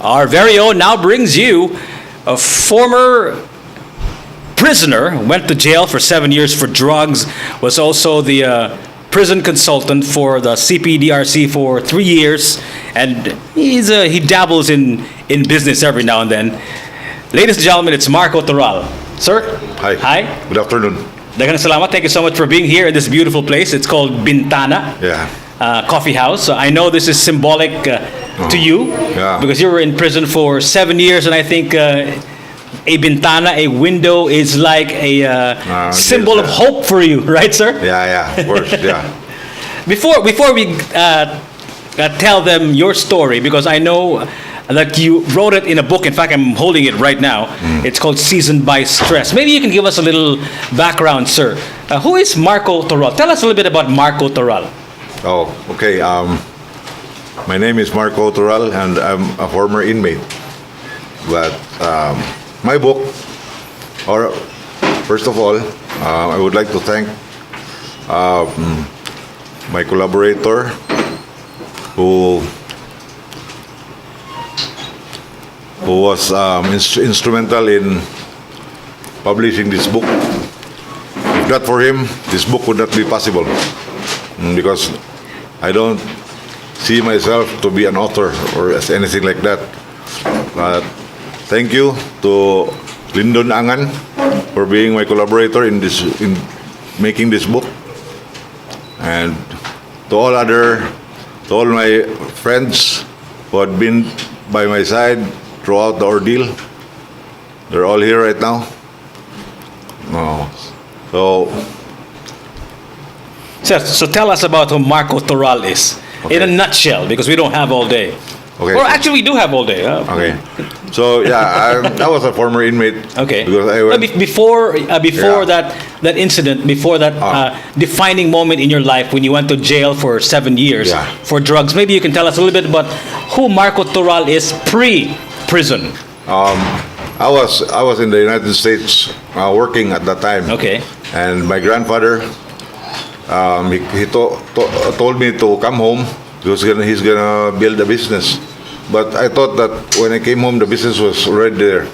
our very own now brings you a former prisoner, went to jail for 7 years for drugs, was also the prison consultant for the CPDRC for 3 years, and he dabbles in business every now and then. Ladies and gentlemen, it's Marco Toral. Sir? Hi. Hi. Good afternoon. Daghang salamat. Thank you so much for being here in this beautiful place. It's called Bintana. Yeah. Coffee house. I know this is symbolic to you because you were in prison for 7 years, and I think a bintana, a window, is like a symbol of hope for you, right, sir? Yeah, of course, yeah. Before we tell them your story, because I know that you wrote it in a book. In fact, I'm holding it right now. It's called Seasoned by Stress. Maybe you can give us a little background, sir. Who is Marco Toral? Tell us a little bit about Marco Toral. Oh, okay. My name is Marco Toral, and I'm a former inmate. But my book, first of all, I would like to thank my collaborator who was instrumental in publishing this book. If not for him, this book would not be possible, because I don't see myself to be an author or as anything like that. But thank you to Lyndon Angan for being my collaborator in making this book, and to all my friends who had been by my side throughout the ordeal. They're all here right now. So tell us about who Marco Toral is, in a nutshell, because we don't have all day. Okay. Or actually, we do have all day. Okay. So I was a former inmate. Okay. Because I went, before that incident, before that defining moment in your life when you went to jail for 7 years for drugs, maybe you can tell us a little bit about who Marco Toral is pre-prison. I was in the United States working at that time. Okay. And my grandfather, he told me to come home because he's gonna build a business. But I thought that when I came home, the business was already there.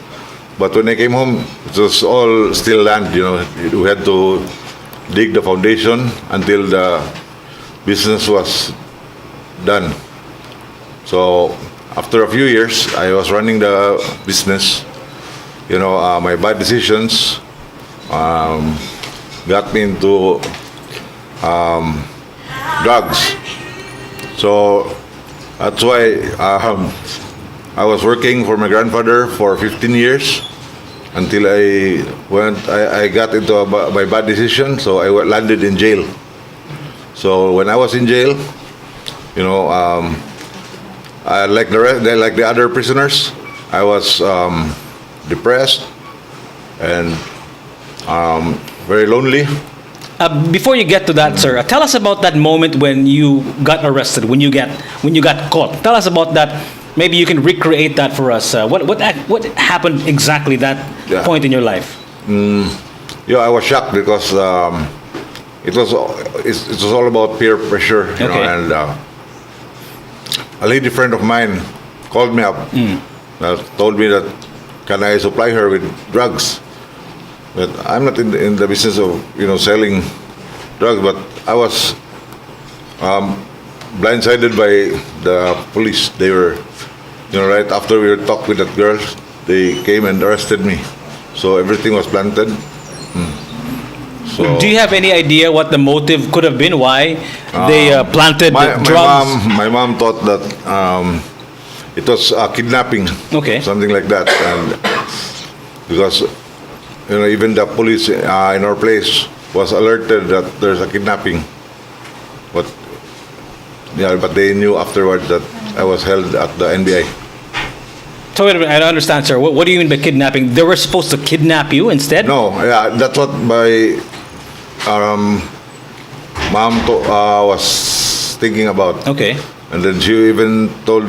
But when I came home, it was all still land. We had to dig the foundation until the business was done. So after a few years, I was running the business. My bad decisions got me into drugs. So that's why I was working for my grandfather for 15 years until I got into my bad decision. So I landed in jail. So when I was in jail, like the other prisoners, I was depressed and very lonely. Before you get to that, sir, tell us about that moment when you got arrested, when you got caught. Tell us about that. Maybe you can recreate that for us. What happened exactly that point in your life? I was shocked because it was all about peer pressure. And a lady friend of mine called me up, told me that can I supply her with drugs. But I'm not in the business of selling drugs. But I was blindsided by the police. They were, right after we were talking with that girl, they came and arrested me. So everything was planted. So do you have any idea what the motive could have been? Why they planted drugs? My mom thought that it was kidnapping. Okay. Something like that, and because even the police in our place was alerted that there's a kidnapping, but they knew afterwards that I was held at the NBI. So wait a minute, I don't understand, sir. What do you mean by kidnapping? They were supposed to kidnap you instead? No, that's what my mom was thinking about. Okay. And then she even told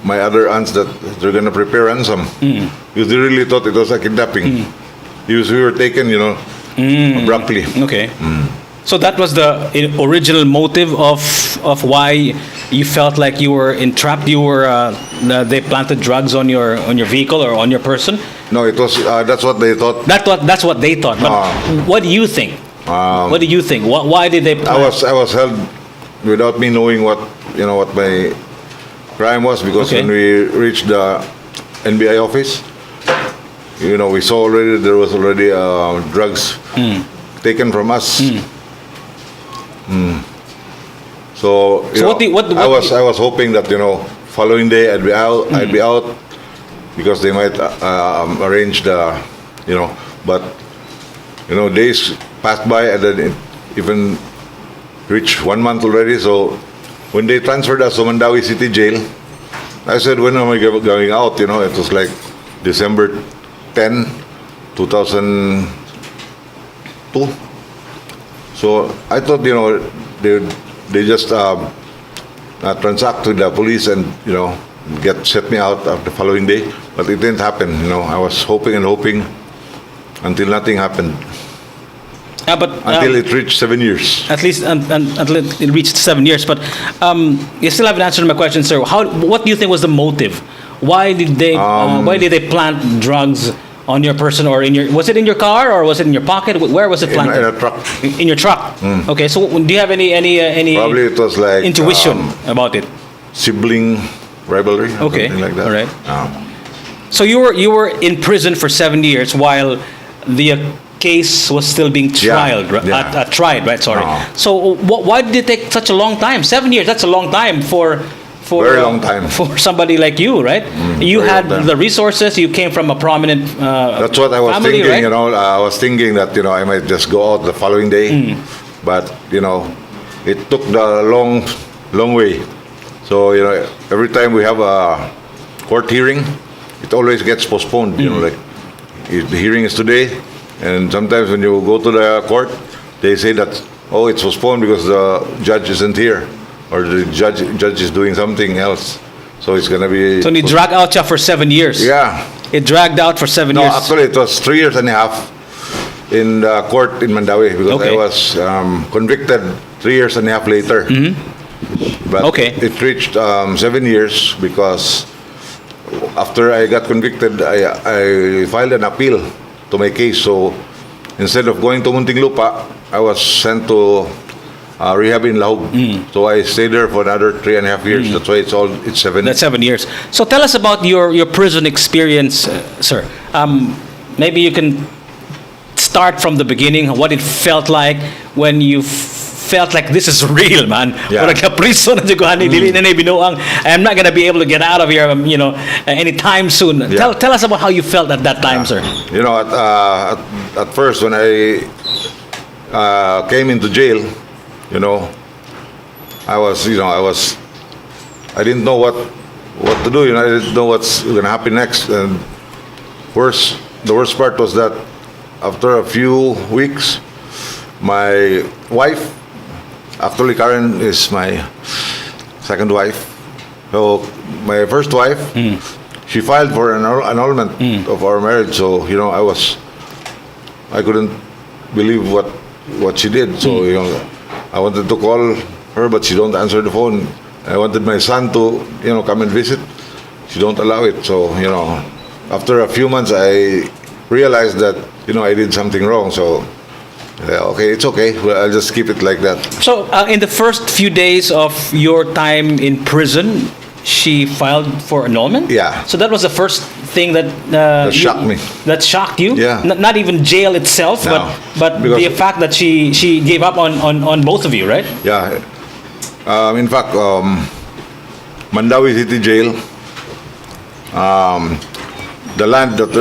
my other aunts that they're gonna prepare ransom because they really thought it was a kidnapping. Because we were taken, abruptly. Okay. So that was the original motive of why you felt like you were entrapped. You were they planted drugs on your vehicle or on your person. No, it was that's what they thought. That's what they thought. But what do you think? What do you think? Why did they? I was held without me knowing what my crime was, because Okay. when we reached the NBI office, we saw already there was already drugs taken from us. So, I was hoping that following day I'd be out because they might arrange the but days passed by, and then it even reached 1 month already. So when they transferred us to Mandawi City Jail, I said, when am I going out? It was like December 10, 2002. So I thought, they just transact with the police and, set me out the following day. But it didn't happen. I was hoping and hoping until nothing happened. But Until it reached 7 years. at least until it reached 7 years. But you still haven't answered my question, sir. What do you think was the motive? Why did they plant drugs on your person, or was it in your car, or was it in your pocket? Where was it planted? In a truck. In your truck. Okay. So do you have any Probably it was like intuition about it? sibling rivalry. Or Okay. something like that. All right. So you were in prison for 7 years while the case was still being tried, tried, right? Sorry. So why did it take such a long time? 7 years. That's a long time for Very long time. for somebody like you, right? You very had long time. the resources. You came from a prominent. That's what I was family, thinking. right? I was thinking that I might just go out the following day, but it took the long way. So every time we have a court hearing, it always gets postponed. Like the hearing is today, and sometimes when you go to the court, they say that it's postponed because the judge isn't here, or the judge is doing something else. So it's gonna be. So you drag out for 7 years. Yeah. It dragged out for 7 No, years. actually, it was 3 years and a half in the court in Mandawi, because Okay. I was convicted 3 years and a half later. But Okay. it reached 7 years because after I got convicted, I filed an appeal to my case. So instead of going to Muntinlupa, I was sent to Rehab in Lahog. So I stayed there for another 3.5 years. That's why it's 7. That's 7 years. So tell us about your prison experience, sir. Maybe you can start from the beginning, what it felt like when you felt like this is real, man. Yeah. Or kapriso na dili na binuang. I'm not gonna be able to get out of here, anytime soon. Yeah. Tell us about how you felt at that time, sir. At first when I came into jail, I didn't know what to do. I didn't know what's going to happen next. And the worst part was that after a few weeks, my wife, actually Karen is my second wife. So my first wife, she filed for an annulment of our marriage. So I couldn't believe what she did. So I wanted to call her, but she don't answer the phone. I wanted my son to come and visit. She don't allow it. So after a few months, I realized that I did something wrong. So okay, it's okay. Well, I'll just keep it like that. So in the first few days of your time in prison, she filed for annulment? Yeah. So that was the first thing that shocked me. That shocked you? Yeah. Not even jail itself, No. but Because- the fact that she gave up on both of you, right? Yeah. In fact, Mandawi City Jail, the land that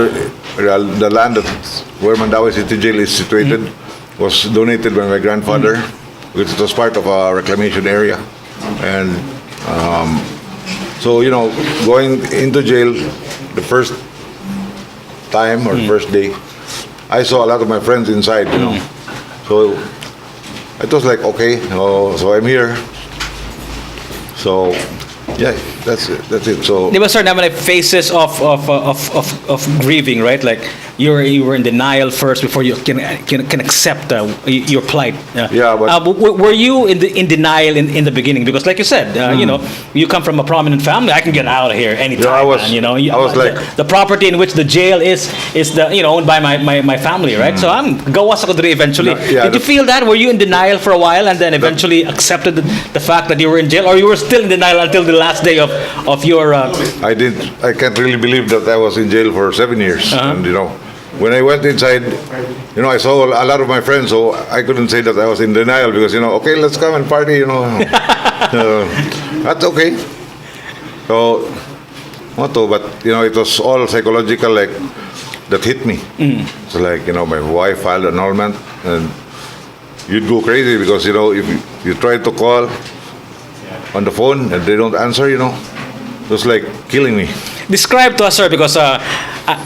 where Mandawi City Jail is situated was donated by my grandfather, because it was part of a reclamation area, and so going into jail the first time or first day, I saw a lot of my friends inside. So it was like, okay, so I'm here. So yeah, that's it. So Di ba, sir, naman ay faces of grieving, right? Like you were in denial first before you can accept your plight. Yeah, but- were you in denial in the beginning? Because like you said, you come from a prominent family. I can get out of here anytime. Yeah, I was- man, I was like- the property in which the jail is owned by my family, right? So I'm gawas ako diri eventually. Yeah, Did you feel that? Were you in denial for a while and then eventually accepted the fact that you were in jail, or you were still in denial until the last day of your? I can't really believe that I was in jail for 7 years. And when I went inside, I saw a lot of my friends, so I couldn't say that I was in denial because okay, let's come and party. That's okay. So, but it was all psychological, like that hit me. So like my wife filed annulment, and you'd go crazy because if you try to call on the phone and they don't answer, it was like killing me. Describe to us, sir, because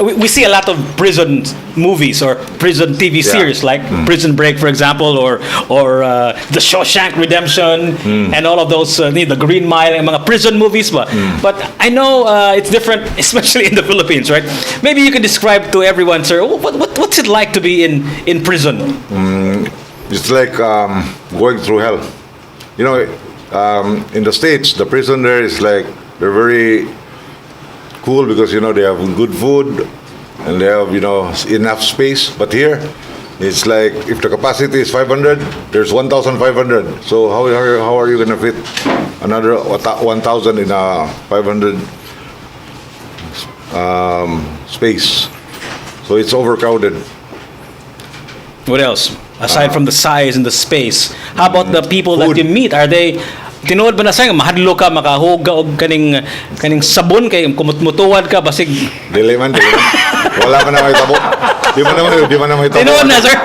we see a lot of prison movies or prison TV series, like Prison Break, for example, or The Shawshank Redemption, and all of those, the Green Mile, and mga prison movies. But I know it's different, especially in the Philippines, right? Maybe you can describe to everyone, sir, what's it like to be in prison? It's like going through hell. In the States, the prison there is like, they're very cool because they have good food and they have enough space. But here it's like if the capacity is 500, there's 1,500. So how are you gonna fit another 1,000 in a 500 space? So it's overcrowded. What else? Aside from the size and the space, how about the people Food. that you meet? Are they tinuod ba na sa mahadlo ka makahuga og kaning sabon kay kumutmutuwad ka basig Dili man. Wala man na may tabo. Di man na may tabo. tinuod na, sir?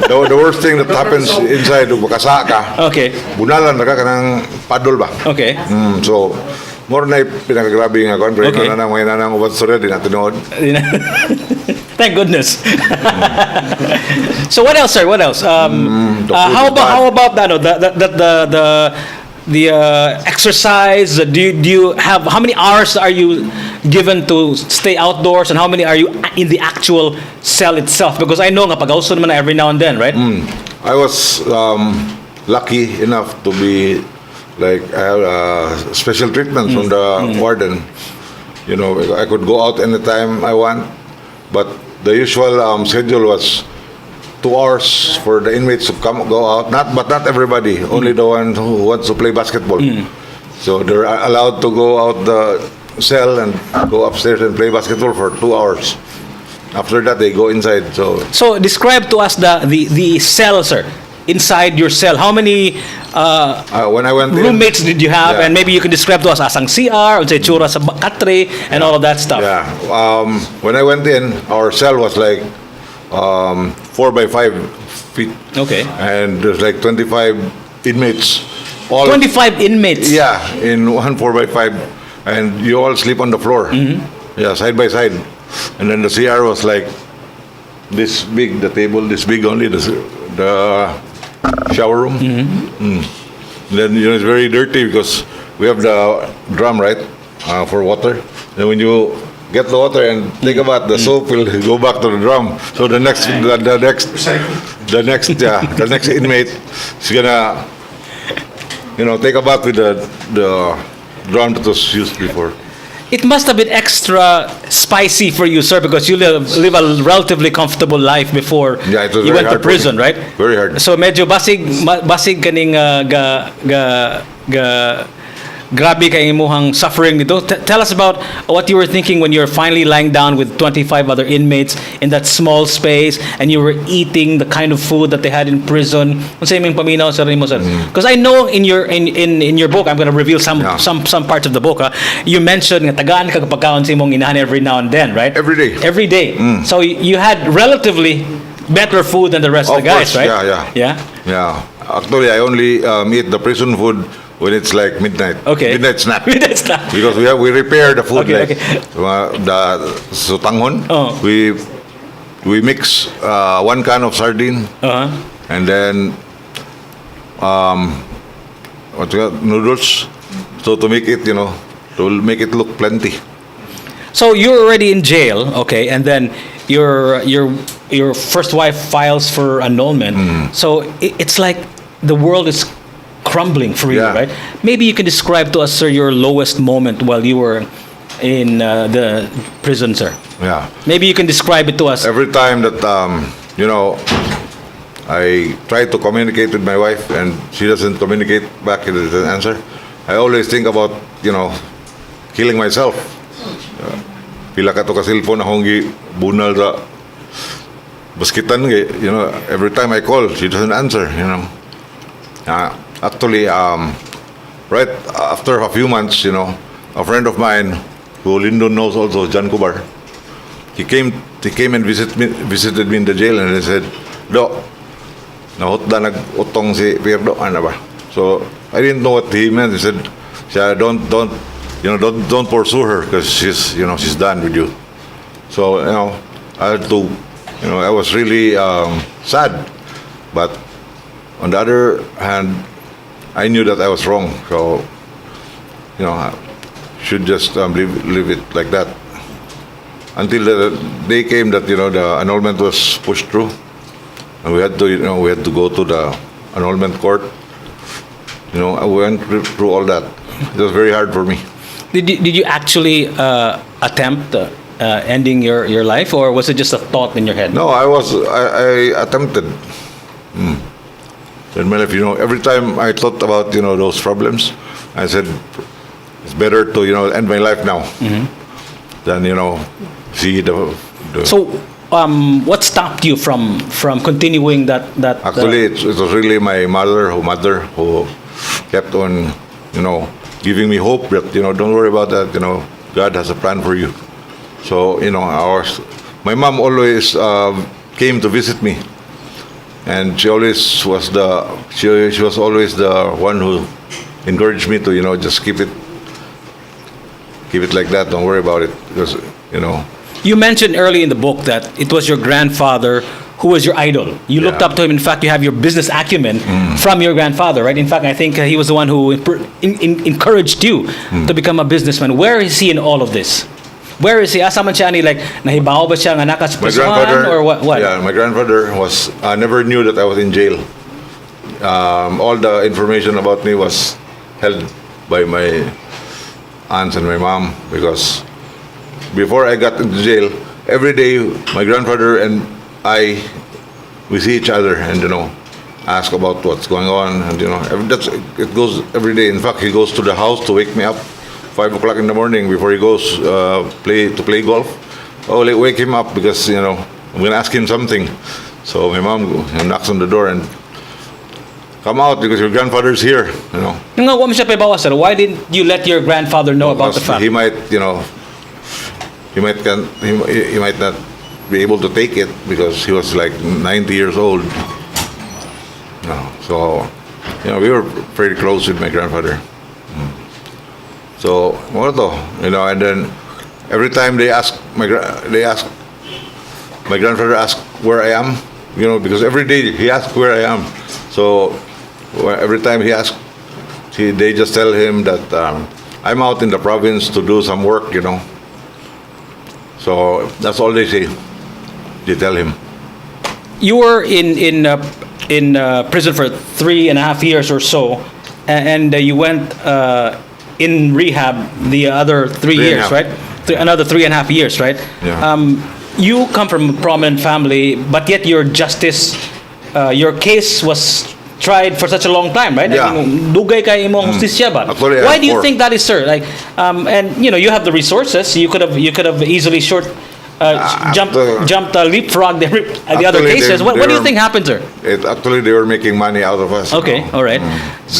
The worst thing that happens inside, makasa ka, Okay. bunalan na ka kanang padol ba? Okay. So, more na pinakagrabe nga kon, pero Okay. na mga nanang ubat sorry di na tinuod. Thank goodness. So what else, sir? What else? The food How is about bad. the exercise? Do you have, how many hours are you given to stay outdoors, and how many are you in the actual cell itself? Because I know nga pag-auso naman na every now and then, right? I was lucky enough to be like I have special treatment from the warden. I could go out anytime I want, but the usual schedule was 2 hours for the inmates to go out. But not everybody. Only the one who wants to play basketball. So they're allowed to go out the cell and go upstairs and play basketball for 2 hours. After that, they go inside. So describe to us the cell, sir. Inside your cell, how many when I went roommates did you have? Yeah. And maybe you can describe to us asang CR, unsay tsura sa katre, and all of that stuff. Yeah. When I went in, our cell was like 4 by 5 feet. Okay. And there's like 25 inmates. All 25 inmates. Yeah, in one 4 by 5, and you all sleep on the floor. Yeah, side by side. And then the CR was like this big. The table this big only. The shower room. Then it's very dirty because we have the drum, right, for water. Then when you get the water and take a bath, the soap will go back to the drum. So the next inmate is gonna take a bath with the drum that was used before. It must have been extra spicy for you, sir, because you live a relatively comfortable life before Yeah, it was you very went to hard for prison, me. right? Very hard. So medyo basig kaning grabe kay imuhang suffering nito. Tell us about what you were thinking when you were finally lying down with 25 other inmates in that small space, and you were eating the kind of food that they had in prison. Unsay imong paminaw sa rin mo, sir? Because I know in your book, I'm going to reveal some parts of the book. You mentioned nga tagaan ka pagkaon sa imong inahan every now and then, right? Every day. Every day. So you had relatively better food than the rest of the guys, course. right? Yeah. Actually, I only eat the prison food when it's like midnight. Okay. Midnight snack. Midnight snack. Because we repair the food Okay, like the sutanghon. Oh. We mix 1 can of sardine and then noodles. So to make it, to make it look plenty. So you're already in jail, okay, and then your first wife files for annulment. So it's like the world is crumbling for you, Yeah. right? Maybe you can describe to us, sir, your lowest moment while you were in the prison, sir. Yeah. Maybe you can describe it to us. Every time that I try to communicate with my wife and she doesn't communicate back with an answer, I always think about killing myself. Pila ka to ka cellphone akong bunal sa baskitan every time I call she doesn't answer. Actually, right after a few months, a friend of mine who Lyndon knows also, John Kubar, he came and visited me in the jail, and he said, "Do, nahutda nag-utong si Pierdo, ano ba?" So I didn't know what he meant. He said, don't pursue her because she's done with you. So I had to, I was really sad, but on the other hand, I knew that I was wrong. So I should just leave it like that until the day came that the annulment was pushed through, and we had to go to the annulment court. I went through all that. It was very hard for me. Did you actually attempt ending your life, or was it just a thought in your head? No, I attempted. In my life, every time I thought about those problems, I said it's better to end my life now than see the. So, what stopped you from continuing that? Actually, it was really my mother who kept on giving me hope that don't worry about that. God has a plan for you. So my mom always came to visit me, and she always was she was always the one who encouraged me to just keep it like that. Don't worry about it, because You mentioned early in the book that it was your grandfather who was your idol. You looked Yeah. up to him. In fact, you have your business acumen from your grandfather, right? In fact, I think he was the one who encouraged you to become a businessman. Where is he in all of this? Where is he? Asa man siya ni, like, nahibaw ba siya nga nakas my grandfather, or what? Yeah, my grandfather never knew that I was in jail. All the information about me was held by my aunts and my mom, because before I got into jail, every day my grandfather and we see each other and ask about what's going on, and it goes every day. In fact, he goes to the house to wake me up 5 o'clock in the morning before he goes play golf. Oh, wake him up because I'm gonna ask him something. So my mom knocks on the door and, "Come out because your grandfather's here." Nga wa man siya paibawa, sir. Why didn't you let your grandfather know about the Because fact? he might not be able to take it because he was like 90 years old. So we were pretty close with my grandfather. So and then every time my grandfather asked where I am, because every day he asked where I am. So every time he asked, they just tell him that I'm out in the province to do some work. So that's all they say. They tell him. You were in prison for 3.5 years or so, and you went in rehab the other 3 3.5. years, right? Another 3.5 years, right? Yeah. You come from a prominent family, but yet your case was tried for such a long time, right? Yeah. I mean, dugay kay imong hustisya ba? Actually, Why do you 4. think that is, sir? Like, and you have the resources. You could have easily leapfrog the other Actually, cases. What do you think happened, sir? Actually, they were making money out of us. Okay, all right.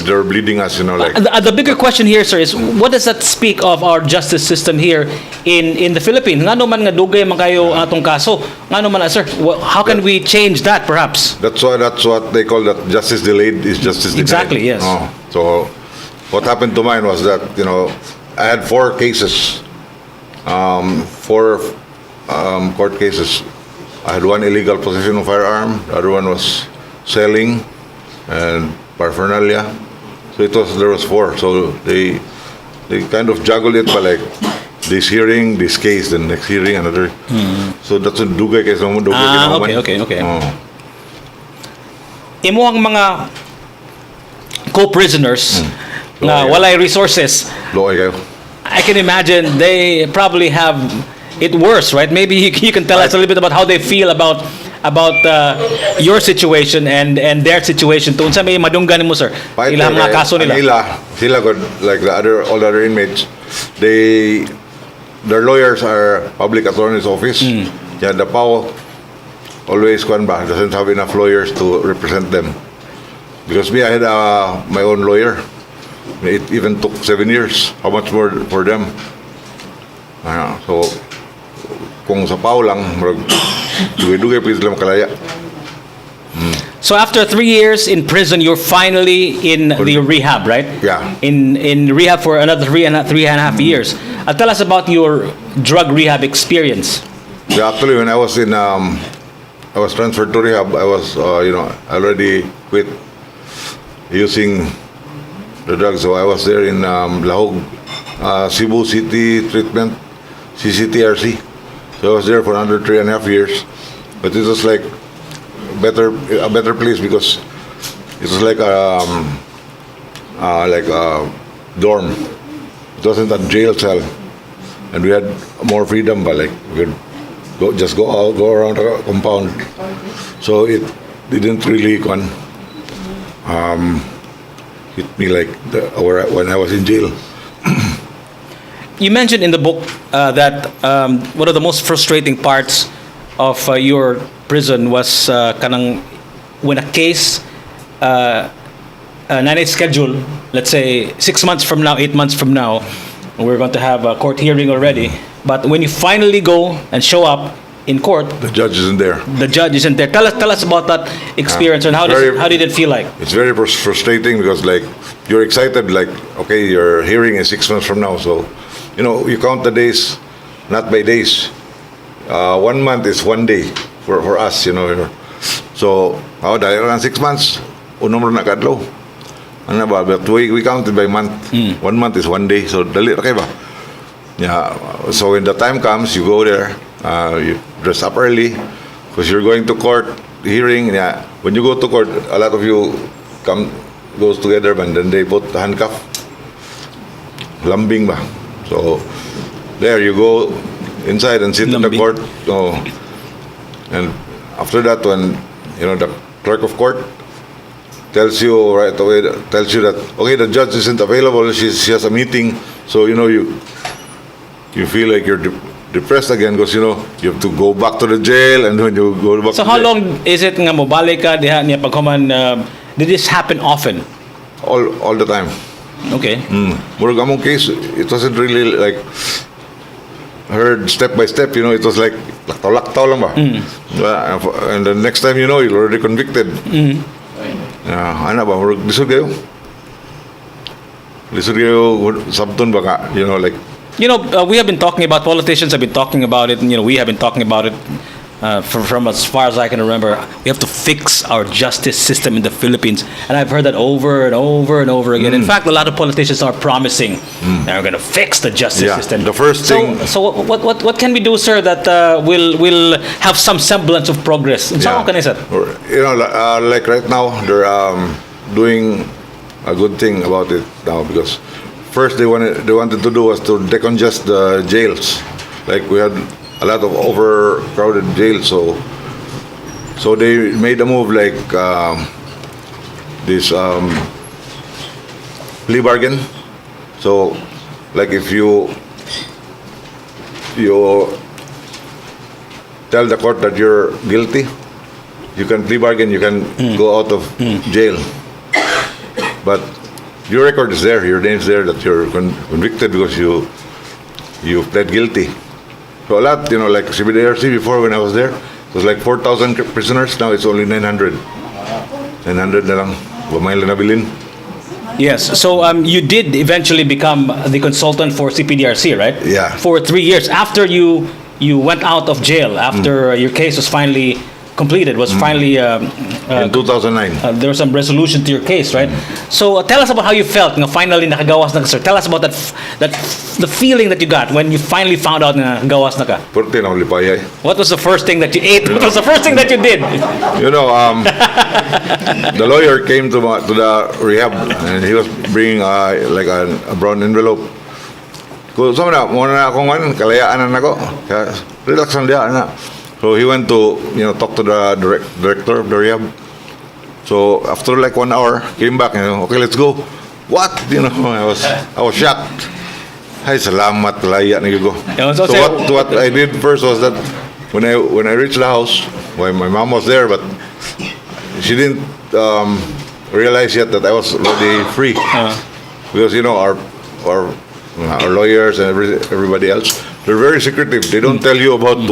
They were bleeding us, like. The bigger question here, sir, is what does that speak of our justice system here in the Philippines? Ngano man nga dugay man kayo ang atong kaso? Ngano man, sir? How can we change that, perhaps? That's what they call that. Justice delayed is justice denied. Exactly, yes. So what happened to mine was that I had 4 cases, 4 court cases. I had one illegal possession of firearm. The other one was selling and paraphernalia. So there was 4. So they kind of juggled it, but like this hearing, this case, then next hearing, another. So that's a dugay kay sa dugay kinahuman. Okay. Oh. Imo ang mga co-prisoners na Okay. walay resources. Loay kayo. I can imagine they probably have it worse, right? Maybe you can tell us a little bit about how they feel about your situation and their situation. Tungkol sa may madunggan mo, sir. Fight Ilang mga kaso nila. Sila good, like all the other inmates, their lawyers are public attorney's office. Yeah, the PAO always doesn't have enough lawyers to represent them. Because I had my own lawyer. It even took 7 years. How much more for them? So, kung sa PAO lang, dugay-dugay please lang makalaya. So after 3 years in prison, you're finally in the rehab, right? Yeah. In rehab for another three and a half years. Tell us about your drug rehab experience. Yeah, actually, when I was I was transferred to rehab. I was, already quit using the drugs. So I was there in Lahog, Cebu City Treatment, CCTRC. So I was there for under 3.5 years. But it was like a better place because it was like a dorm. It wasn't a jail cell, and we had more freedom. But like we could go out, go around the compound. So it didn't really hit me like when I was in jail. You mentioned in the book that one of the most frustrating parts of your prison was kanang when a case na schedule, let's say 6 months from now, 8 months from now, we're going to have a court hearing already. But when you finally go and show up in court, The judge isn't there. the judge isn't there. Tell us about that experience and how did it feel like? It's very frustrating because like you're excited, like okay, your hearing is 6 months from now, so you count the days, not by days. 1 month is 1 day for us, So dahil around 6 months, unom na kadlaw. Ano ba? But we counted by month. 1 month is 1 day, so dali ra kay ba? Yeah. So when the time comes, you go there. You dress up early because you're going to court hearing. Yeah, when you go to court, a lot of you goes together, and then they put handcuff, lambing ba. So there you go inside and sit in the Lambing. court. Oh, and after that, when the clerk of court tells you right away, that okay, the judge isn't available. She has a meeting, so you feel like you're depressed again because you have to go back to the jail, and when you go back So to how jail, long is it nga mobalik ka diha niya paghuman did this happen often? all the time. Okay. Murag among case, it wasn't really like heard step by step, it was like laktaw lang ba. And the next time you're already convicted. Ano ba, murag lisod kayo sabton ba ka, like We have been talking about, politicians have been talking about it, and we have been talking about it from as far as I can remember. We have to fix our justice system in the Philippines, and I've heard that over and over and over again. In fact, a lot of politicians are promising they're going to fix the justice system. The first thing. So what can we do, sir, that will have some semblance of progress? Saan ka na, sir? Like right now, they're doing a good thing about it now because first they wanted to do was to decongest the jails. Like we had a lot of overcrowded jails, so they made a move like this plea bargain. So like if you tell the court that you're guilty, you can plea bargain, you can go out of jail. But your record is there, your name's there that you're convicted because you pled guilty. So a lot, like CBDRC before when I was there, it was like 4,000 prisoners. Now it's only 900. 900 na lang. Bumay lang nabilin. Yes. So you did eventually become the consultant for CPDRC, right? Yeah. For 3 years after you went out of jail, after your case was finally completed, was finally in 2009. there was some resolution to your case, right? So tell us about how you felt nga finally nakagawas na ka, sir. Tell us about the feeling that you got when you finally found out na gawas na ka. Purti na lipay. What was the first thing that you ate? What was the first thing that you did? You know, the lawyer came to the rehab and he was bringing like a brown envelope. Kung sama na, muna na akong kalayaan na ako. Relax lang diya na. So he went to, talk to the director of the rehab. So after like 1 hour, came back, okay, let's go. What? I was shocked. Ay, salamat, laya na go. So what I did first was that when I reached the house, my mom was there, but she didn't realize yet that I was already free. Because our lawyers and everybody else, they're very secretive. They don't tell you about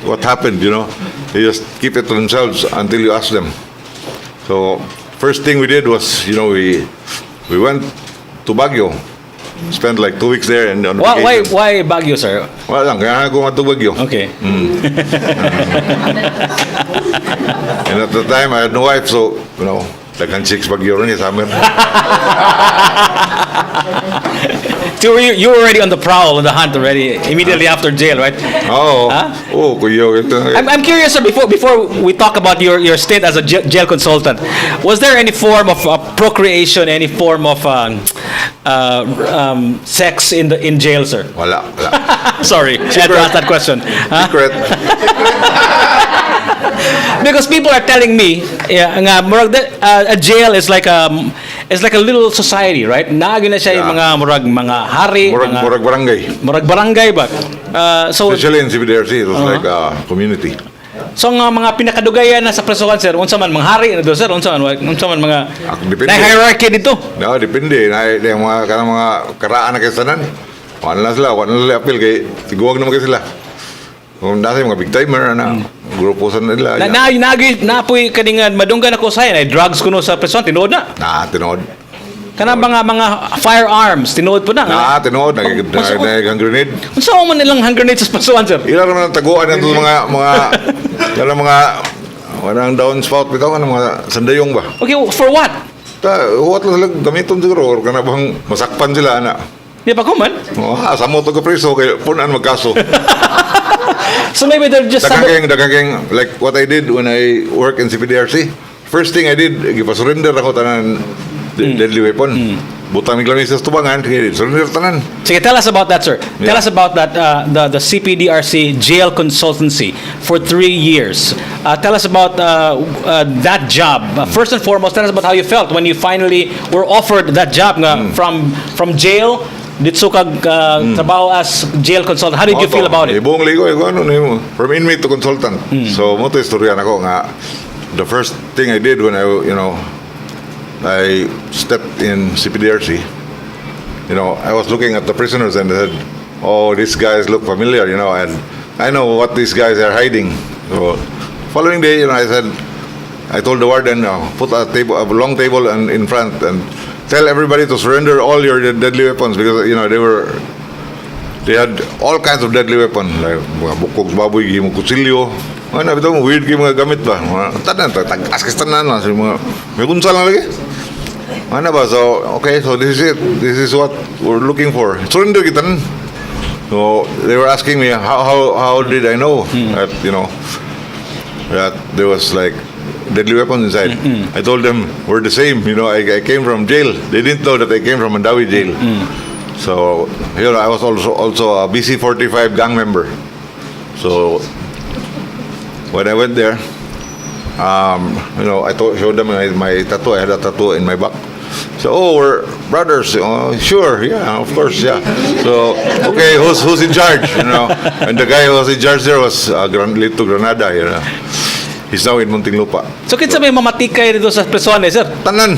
what happened, They just keep it to themselves until you ask them. So first thing we did was, we went to Baguio. Spent like 2 weeks there and on vacation. Why Baguio, sir? Wala lang, kaya ako nga to Baguio. Okay. And at the time I had no wife, so daghang chicks Baguio rin summer. So you were already on the prowl, on the hunt already, immediately after jail, right? Oo. Huh? Oo, kuya. I'm curious, sir, before we talk about your stint as a jail consultant, was there any form of procreation, any form of sex in jail, sir? Wala. Sorry, I had to ask that question. Huh? Secret. Because people are telling me, a jail is like a little society, right? Naagi na siya yung mga hari, Murag barangay. murag barangay ba? So Especially in CBDRC, it was like a community. so nga mga pinakadugayan na sa presohan, sir, unsa man mga hari na do, sir, unsa man mga Depende. na hierarchy dito. No, depende. Yung mga karaan na kasanan. Wala na sila appeal kay tiguwag naman kayo sila. Kung dati mga big timer na grupo sa nila. Napoy kaningan madunggan ako sa drugs kuno sa presohan, tinuod na. Tinood. Kana mga firearms, tinuod po na. Tinood. Nag-hand grenade. Unsa man nilang hand grenades sa presohan, sir? Ilan naman ang taguan ng mga walang downspout bitaw ng mga sandayong ba? Okay, for what? What lang sila gamiton siguro or kana bang masakpan sila ana. Di pa ko man? Sa mo to ka preso kay punan magkaso. So maybe they're just Dagang like what I did when I work in CPDRC. First thing I did, gipa-surrender ako tanan deadly weapon. Butang mig lamis sa tubangan, surrender tanan. Sige, tell us about that, sir. Tell us about that the CPDRC jail consultancy for 3 years. Tell us about that job. First and foremost, tell us about how you felt when you finally were offered that job from jail. Dito kag trabaho as jail consultant. How did you feel about it? Buong ligo from inmate to consultant. So mo to istorya nako nga the first thing I did when I stepped in CPDRC, I was looking at the prisoners and I said, "Oh, these guys look familiar, and I know what these guys are hiding." So following day, I told the warden, put a long table in front and tell everybody to surrender all your deadly weapons because they had all kinds of deadly weapons like mga bukog baboy, mga kutsilyo, mga bitaw mo weird kay mga gamit ba, mga tanan tag-askis tanan na mga may kunsal na lagi. Ano ba? So okay, so this is it. This is what we're looking for. Surrender kita. So they were asking me how did I know that that there was like deadly weapons inside. I told them we're the same. I came from jail. They didn't know that I came from Mandawi jail. So I was also a BC-45 gang member. So when I went there, I showed them my tattoo. I had a tattoo in my back. So we're brothers. Sure, yeah, of course, yeah. So okay, who's in charge? And the guy who was in charge there was Lito Granada. He's now in Muntinlupa. So kinsa may mamatikay dito sa presohan, sir? Tanan.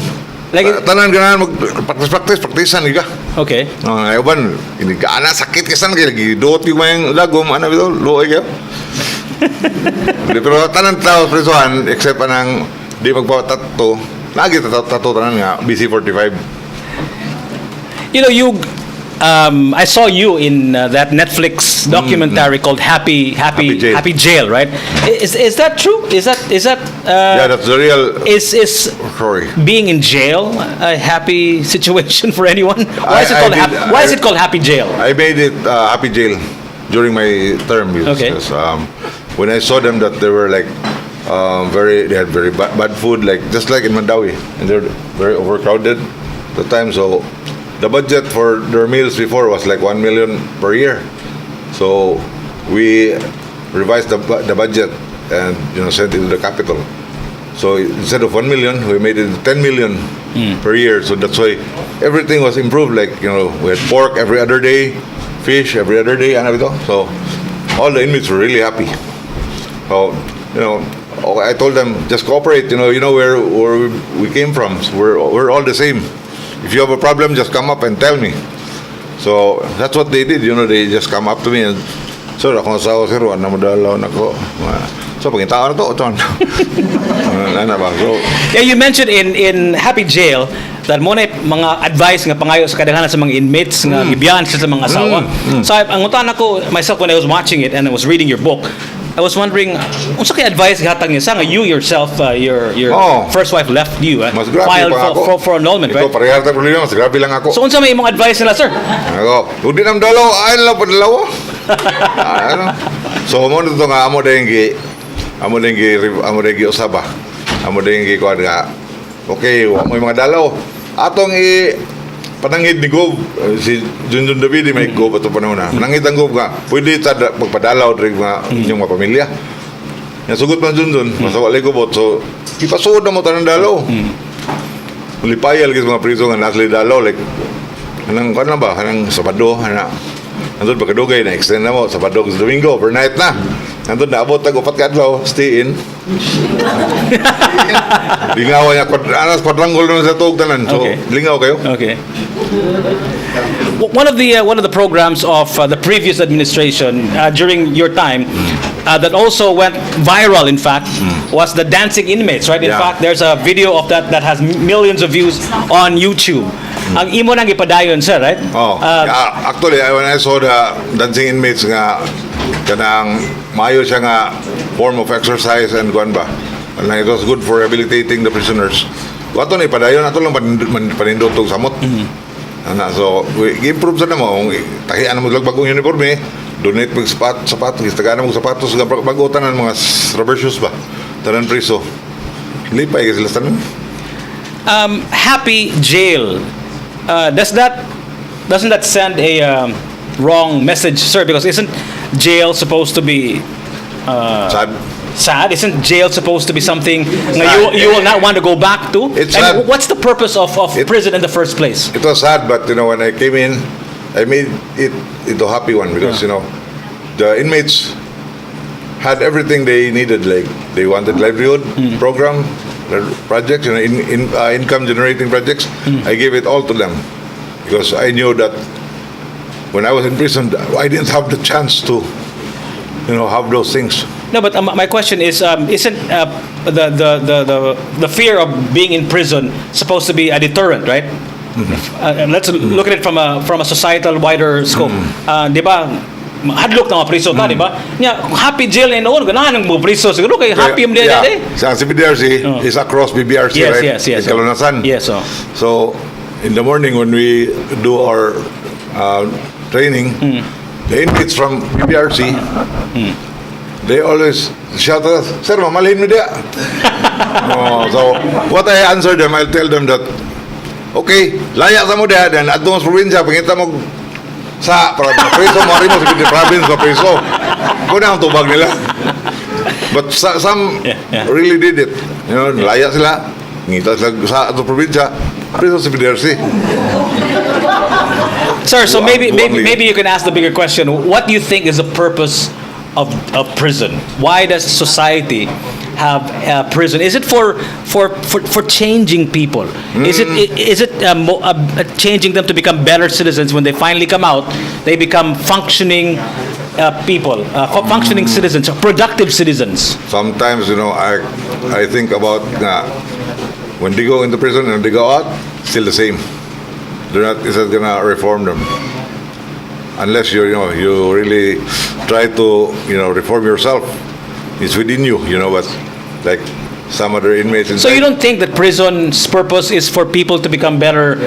Tanan ganahan practice-practicean iga. Okay. Uban ini ana sakit kasan kay lagi duot yung mayang lagom ana bitaw luoy kayo. Pero tanan tao presohan except anang di magpa-tattoo. Lagi tattoo tanan nga BC-45. You I saw you in that Netflix documentary called Happy Jail. Happy Jail, right? Is that true? Is that Yeah, that's the real is story. being in jail a happy situation for anyone? Why is it I called did- Why is it called Happy Jail? I made it Happy Jail during my term. Okay. Because, when I saw them that they were like they had very bad food, like just like in Mandawi, and they're very overcrowded at the time. So the budget for their meals before was like 1 million per year. So we revised the budget and sent it to the capital. So instead of 1 million, we made it 10 million per year. So that's why everything was improved. Like we had pork every other day, fish every other day, and everything. So all the inmates were really happy. So I told them just cooperate. You know where we came from. So we're all the same. If you have a problem, just come up and tell me. So that's what they did. They just come up to me and sir, ako sa sir, wala mo dalaw na ko. So pagkita na to, So Yeah, you mentioned in Happy Jail that mo na mga advice nga pangayo sa kadaghanan sa mga inmates nga gibiyahan sila sa mga asawa. So ang utan ako myself when I was watching it and I was reading your book, I was wondering unsa kay advice gihatag niya sa nga you yourself your first wife left you mas grabe filed pa ako. for annulment, right? Ito parehas na problema, mas grabe lang ako. So unsa may imong advice nila, sir? Ako, hindi nam dalaw, ay lang padalaw. So mo nito nga amo dayong usaba. Amo dayong kuan nga. Okay, wa mo mga dalaw. Atong panangid ni Gob, si Junjun David may Gob ato panahon na. Panangid ang Gob nga, pwede ta pagpadalaw diri mga inyong mga pamilya. Nga sugot man Junjun, masawalay ko bot. So ipasuod na mo tanang dalaw. Ulipayal gis mga priso nga nasli dalaw like anang kuan lang ba, anang Sabado ana. Nandun pagkadugay na extend na mo Sabado sa Domingo overnight na. Nandun na abot tag upat ka adlaw, stay in. Lingaw niya quadrangle na sa tuog tanan. So Okay. lingaw kayo. Okay. One of the programs of the previous administration during your time that also went viral, in fact, was the dancing inmates, right? In Yeah. fact, there's a video of that has millions of views on YouTube. Ang imo nang ipadayon, sir, right? Actually, when I saw the dancing inmates nga kanang maayo siya nga form of exercise and kuan ba. And it was good for rehabilitating the prisoners. Ato na ipadayon ato lang panindot og samot. So we improve sa namo tahian mo bagong uniforme, donate mag sapatos, gistagana mo sapatos nga bagutan ng mga rubber shoes ba. Tanan priso. Lipay kasi sila tanan. Happy Jail. Doesn't that send a wrong message, sir? Because isn't jail supposed to be sad? Isn't jail supposed to be something you will not want to go back to? It's and sad. what's the purpose of prison in the first place? It was sad, but when I came in, I made it into a happy one because the inmates had everything they needed. Like they wanted livelihood program, projects, income generating projects. I gave it all to them because I knew that when I was in prison, I didn't have the chance to, have those things. No, but my question is, isn't the fear of being in prison supposed to be a deterrent, right? Let's look at it from a societal wider scope. Di ba? Hadlok na mga priso ta, di ba? Happy Jail and all, ganahan ng mga priso. Siguro kay happy yung dia dati. Sa CBDRC is across BBRC, Yes, right? yes, yes. In Kalunasan. Yes, So, in the morning when we do our training, the inmates from BBRC, they always shout at us, "Sir, mamalhin mo dia." So, what I answer them, I'll tell them that, okay, laya sa mo dia, then at doon sa probinsya, pangita mo sa preso mo rin mo sa province sa preso. Kung na ang tubag nila. But some really did it. Laya sila. Ngita sila sa ato probinsya. Preso sa PDRC. Sir, so maybe you can ask the bigger question. What do you think is the purpose of prison? Why does society have prison? Is it for changing people? Is it changing them to become better citizens when they finally come out? They become functioning people, functioning citizens, productive citizens. Sometimes I think about when they go into prison and they go out, still the same. It's not gonna reform them. unless you really try to reform yourself. It's within you, but like some other inmates inside. So you don't think that prison's purpose is for people to become better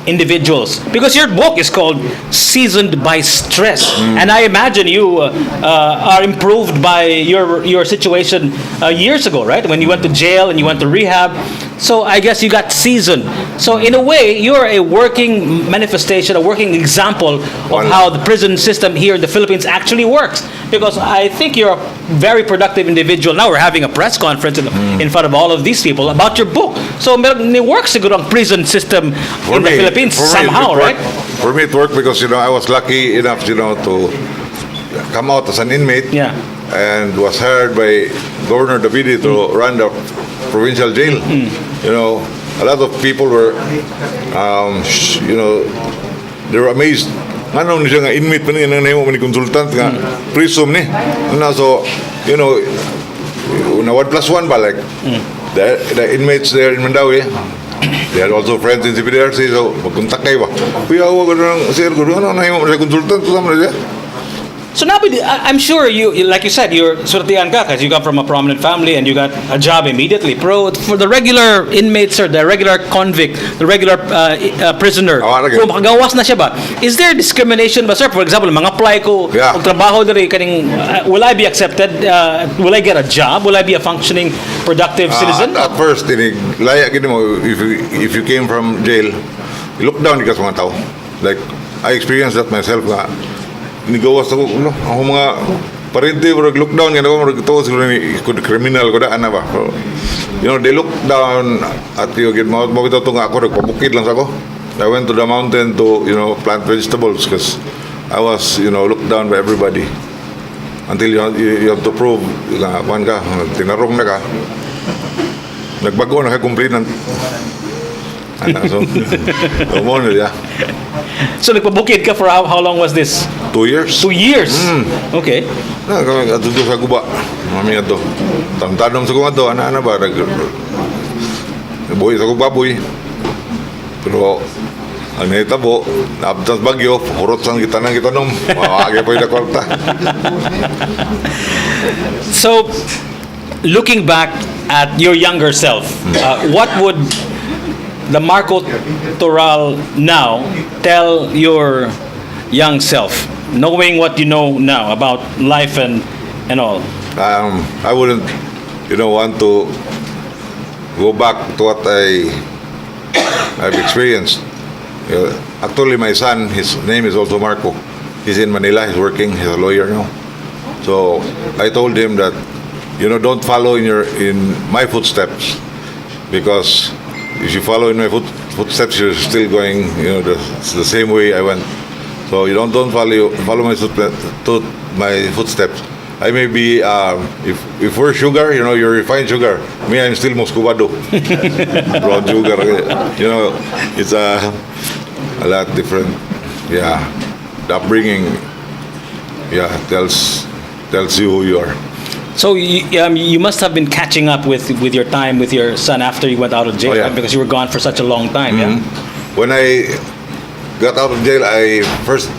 individuals? Because your book is called Seasoned by Stress, and I imagine you are improved by your situation years ago, right? When you went to jail and you went to rehab. So I guess you got seasoned. So in a way, you're a working manifestation, a working example of how the prison system here in the Philippines actually works. Because I think you're a very productive individual. Now we're having a press conference in front of all of these people about your book. So it works siguro ang prison system in the Philippines somehow, right? For me, it worked because I was lucky enough to come out as an inmate. Yeah. And was hired by Governor Davide to run the provincial jail. A lot of people were, they were amazed. Ano ni siya nga inmate pa niya nang nahimo man ni consultant nga prism ni. So, na 1+1 ba like the inmates there in Mandawi. They had also friends in CPDRC, so magkontak kayo ba? Kuya, huwag ko ng sir ko, ano nahimo man ni consultant to sama na siya. So now, I'm sure you, like you said, you're surtian ka because you come from a prominent family and you got a job immediately. Pero for the regular inmates or the regular convict, the regular prisoner, kung makagawas na siya ba, is there discrimination ba, sir? For example, mag-apply ko, magtrabaho dali, kaning, will I be accepted? Will I get a job? Will I be a functioning, productive citizen? At first, laya gini mo, if you came from jail, you look down ka sa mga tao. Like, I experienced that myself nga. Nigawas ako, ako mga parente, look down, yan ako, ito siguro ni criminal ko daan na ba. So, they look down at you, bakit ito nga ako, nagpabukid lang sa ako. I went to the mountain to, plant vegetables because I was, looked down by everybody. Until you have to prove, kuhan ka, tinarong na ka, nagbago na ka complainant. So nagpabukid ka for how long was this? 2 years. 2 years? Okay. Ato sa guba. Mami ato. Tanong sa kuha to, ana ba? Buhay sa baboy. Pero ang nahitabo, naabtas bagyo, hurot sang kita nang gitanong. Mawagi pa yung kwarta. So, looking back at your younger self, what would the Marco Toral now tell your young self, knowing what you know now about life and all? I wouldn't, want to go back to what I've experienced. Actually, my son, his name is also Marco. He's in Manila. He's working. He's a lawyer now. So I told him that, don't follow in my footsteps, because if you follow in my footsteps, you're still going, the same way I went. So you don't follow my footsteps. I may be, if we're sugar, you're refined sugar. Me, I'm still Moscovado. Brown sugar. It's a lot different. Yeah, the upbringing, tells you who you are. So you must have been catching up with your time with your son after you went out of jail, right? Because you were gone for such a long time. Yeah. When I got out of jail, first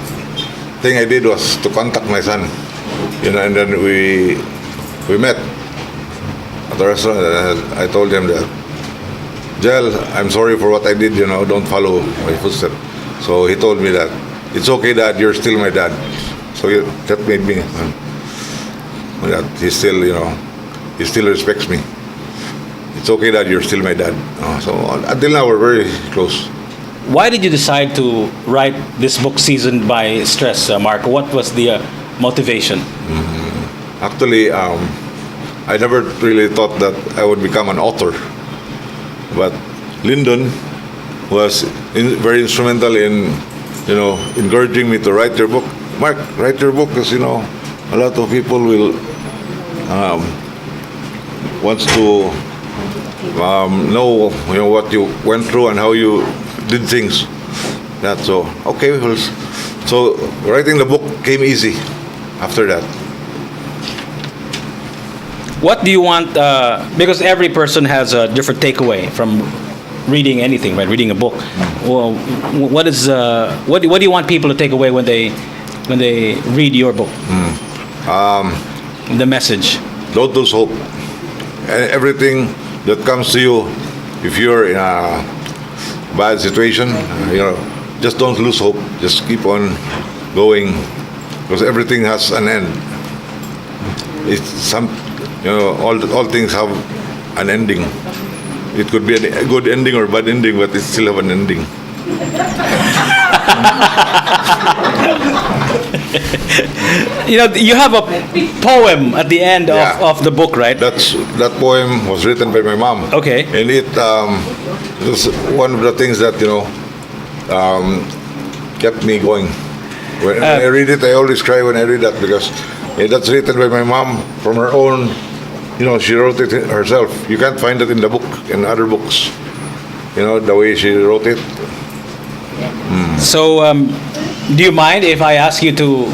thing I did was to contact my son, and then we met at the restaurant. I told him that, Jel, I'm sorry for what I did. Don't follow my footsteps. So he told me that it's okay, Dad. You're still my dad. So that made me. That he still, he still respects me. It's okay that you're still my dad. So until now, we're very close. Why did you decide to write this book, Seasoned by Stress, Marco? What was the motivation? Actually, I never really thought that I would become an author. But Lyndon was very instrumental in, encouraging me to write your book. Mark, write your book because, a lot of people will wants to know what you went through and how you did things. So okay, so writing the book came easy after that. What do you want? Because every person has a different takeaway from reading anything, right? Reading a book. Well, what do you want people to take away when they when they read your book? The message. Don't lose hope. Everything that comes to you, if you're in a bad situation, just don't lose hope. Just keep on going, because everything has an end. It's all things have an ending. It could be a good ending or bad ending, but it still have an ending. You have a poem at the end of the book, right? That poem was written by my mom. Okay. And it was one of the things that kept me going. When I read it, I always cry when I read that, because that's written by my mom from her own. She wrote it herself. You can't find it in the book, in other books. The way she wrote it. So, do you mind if I ask you to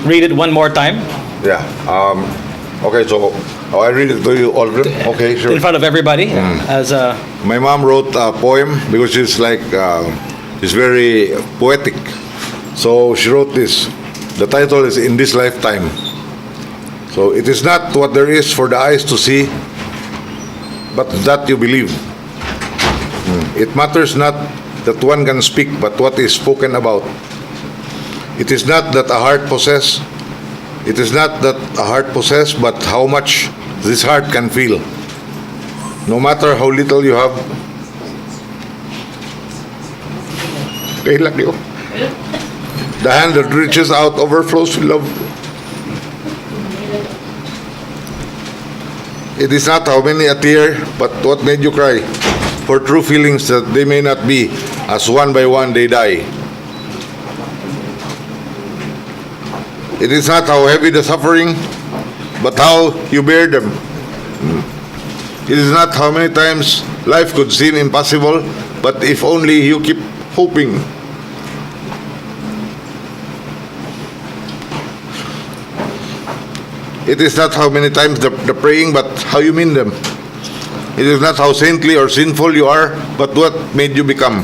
read it one more time? Yeah. Okay, so I read it to you all of them? Okay, sure. In front of everybody? As a... My mom wrote a poem because she's very poetic. So she wrote this. The title is In This Lifetime. So it is not what there is for the eyes to see, but that you believe. It matters not that one can speak, but what is spoken about. It is not that a heart possess. It is not that a heart possess, but how much this heart can feel. No matter how little you have. The hand that reaches out overflows with love. It is not how many a tear, but what made you cry. For true feelings that they may not be, as one by one they die. It is not how heavy the suffering, but how you bear them. It is not how many times life could seem impossible, but if only you keep hoping. It is not how many times the praying, but how you mean them. It is not how saintly or sinful you are, but what made you become.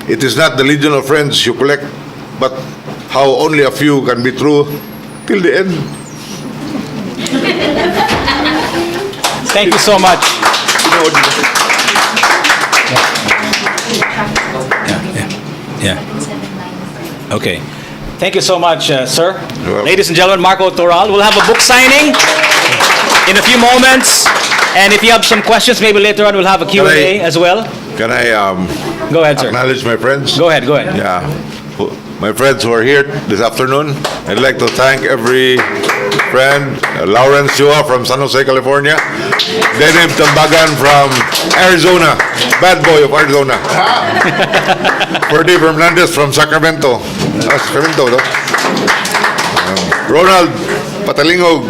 It is not the legion of friends you collect, but how only a few can be true till the end. Thank you so much. Yeah. Okay. Thank you so much, sir. Ladies and gentlemen, Marco Toral. We'll have a book signing in a few moments. And if you have some questions, maybe later on we'll have a Q&A as well. Can I Go ahead, sir. acknowledge my friends? Go ahead. Yeah. My friends who are here this afternoon, I'd like to thank every friend. Lawrence Chua from San Jose, California. Deneb Tambagan from Arizona. Bad boy of Arizona. Ferdy Fernandez from Sacramento. Sacramento, no? Ronald Patalingog,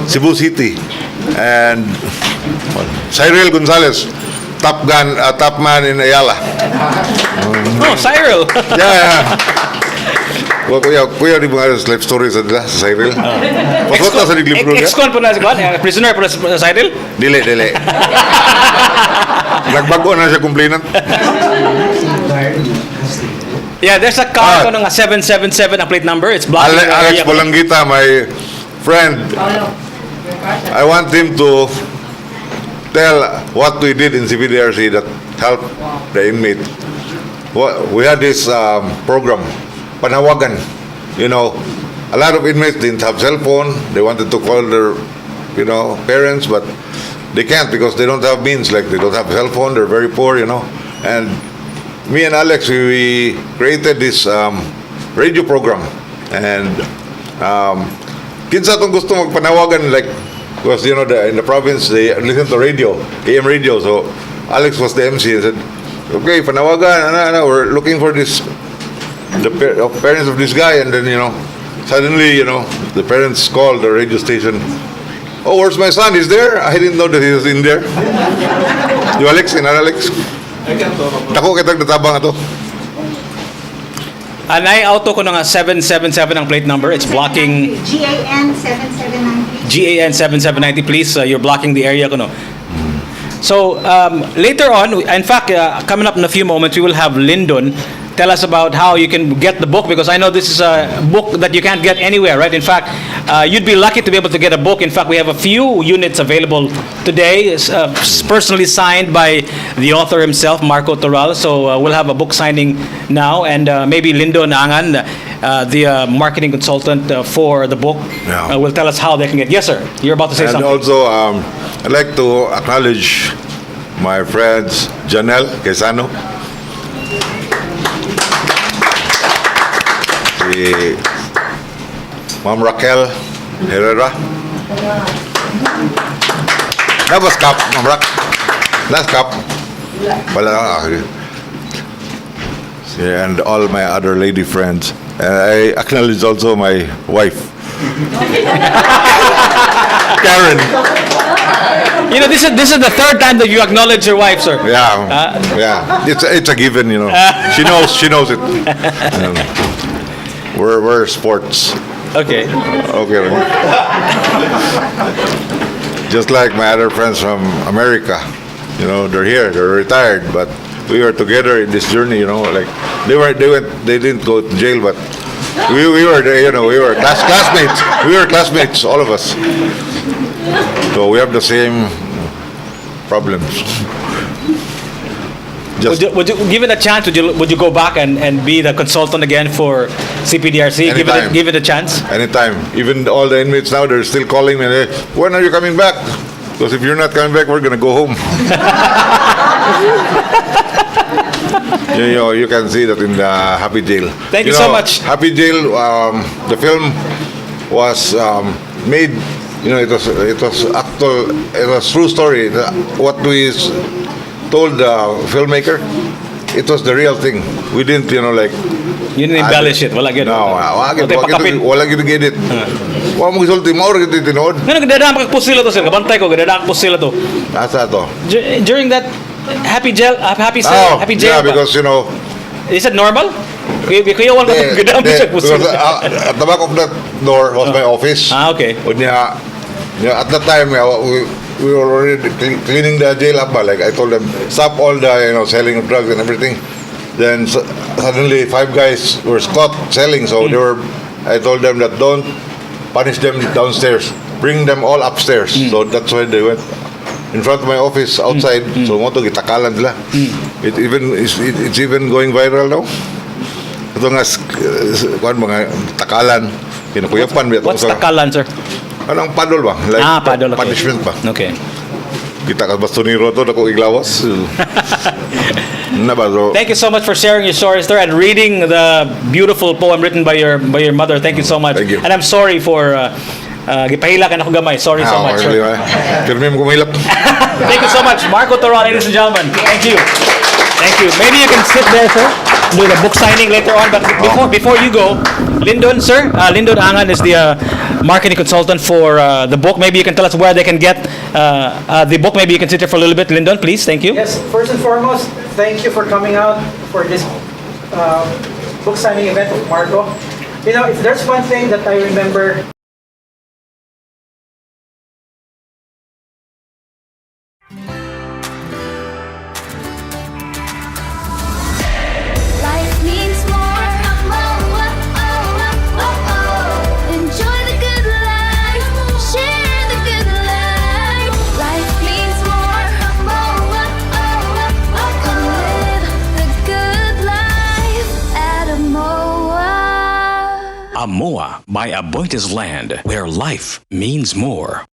Cebu City. And Cyril Gonzalez, top man in Ayala. Cyril. Yeah. Well, kuya di mga life stories nila sa Cyril. Pasok na sa libro niya. Ex-con po na si Juan? Prisoner po na si Cyril? Dili. Nagbago na siya complainant. Yeah, there's a car ko ng 777 ang plate number. It's blocking the Alex area. Bolangita, my friend. I want him to tell what we did in CPDRC that helped the inmate. We had this program, Panawagan. A lot of inmates didn't have cell phone. They wanted to call their, parents, but they can't because they don't have means. Like they don't have cell phone. They're very poor, And me and Alex, we created this radio program. And kinsa tong gusto magpanawagan, like, because in the province they listen to radio, AM radio. So Alex was the MC and said, "Okay, panawagan, we're looking for the parents of this guy." And then suddenly the parents called the radio station. "Oh, where's my son? He's there? I didn't know that he was in there." You Alex, Alex? Dako kitag natabang ato. Nai-auto ko ng 777 ang plate number. It's blocking GAN 7790. GAN 7790. Please, you're blocking the area ko, no? So, later on, in fact, coming up in a few moments, we will have Lyndon tell us about how you can get the book, because I know this is a book that you can't get anywhere, right? In fact, you'd be lucky to be able to get a book. In fact, we have a few units available today, personally signed by the author himself, Marco Toral. So we'll have a book signing now, and maybe Lindo Nangan, the marketing consultant for the book, Yeah. will tell us how they can get. Yes, sir. You're about to say And something. also, I'd like to acknowledge my friends Janelle Quezano, si Ma'am Raquel Herrera. That was cup, Ma'am Raquel. Last cup. And all my other lady friends. And I acknowledge also my wife, Karen. You know, this is the third time that you acknowledge your wife, sir. Yeah, yeah. It's a given, you know. She knows it. We're sports. Okay. Okay. Just like my other friends from America, you know, they're here, they're retired, but we were together in this journey, you know. Like they didn't go to jail, but we were there, you know. We were classmates. We were classmates, all of us. So we have the same problems. Would you given a chance? Would you go back and be the consultant again for CPDRC? Anytime. Give it a chance. Anytime. Even all the inmates now, they're still calling me. When are you coming back? Because if you're not coming back, we're gonna go home. You can see that in the Happy Jail. Thank you so much. Happy Jail. The film was made. You know, it was actual. It was true story. What we told the filmmaker, it was the real thing. We didn't, you know, like. You didn't embellish it. Wala gid. No, wala gid edit. Wa mo gisulti mo ora gid tinuod. Ngano gadadaan magpusila to, sir? Kabantay ko gadadaan pusila to. Asa to? During that happy jail, happy Yeah, jail. because you know. Is it normal? Kuya wala ko gadadaan sa Because pusila. at the back of that door was my office. Okay. Unya, at that time we were already cleaning the jail up. Like I told them, stop all the selling of drugs and everything. Then suddenly 5 guys were caught selling. So I told them that don't punish them downstairs. Bring them all upstairs. So that's why they went in front of my office outside. So mo to gitakalan sila. It's even going viral now. Ito nga kuan mga takalan. Kinukuyapan ba? What's takalan, sir? Anong padol ba? Like Padol. Okay. punishment ba? Okay. Kita ka bastonero to dako iglawas. Thank you so much for sharing your stories there and reading the beautiful poem written by your mother. Thank you so much. Thank you. And I'm sorry for gipahila ka na ko gamay. Sorry so much. Sir. Pirmi mo kumilap. Thank you so much, Marco Toral, ladies and gentlemen. Thank you. Thank you. Maybe you can sit there, sir. Do the book signing later on. But before you go, Lyndon, sir, Lyndon Angan is the marketing consultant for the book. Maybe you can tell us where they can get the book. Maybe you can sit there for a little bit, Lyndon, please. Thank you. Yes, first and foremost, thank you for coming out for this book signing event with Marco. You know, if there's one thing that I remember. Life means more. Enjoy the good life. Share the good life. Life means more. And live the good life at Amoa. Amoa by Aboitiz Land, where life means more.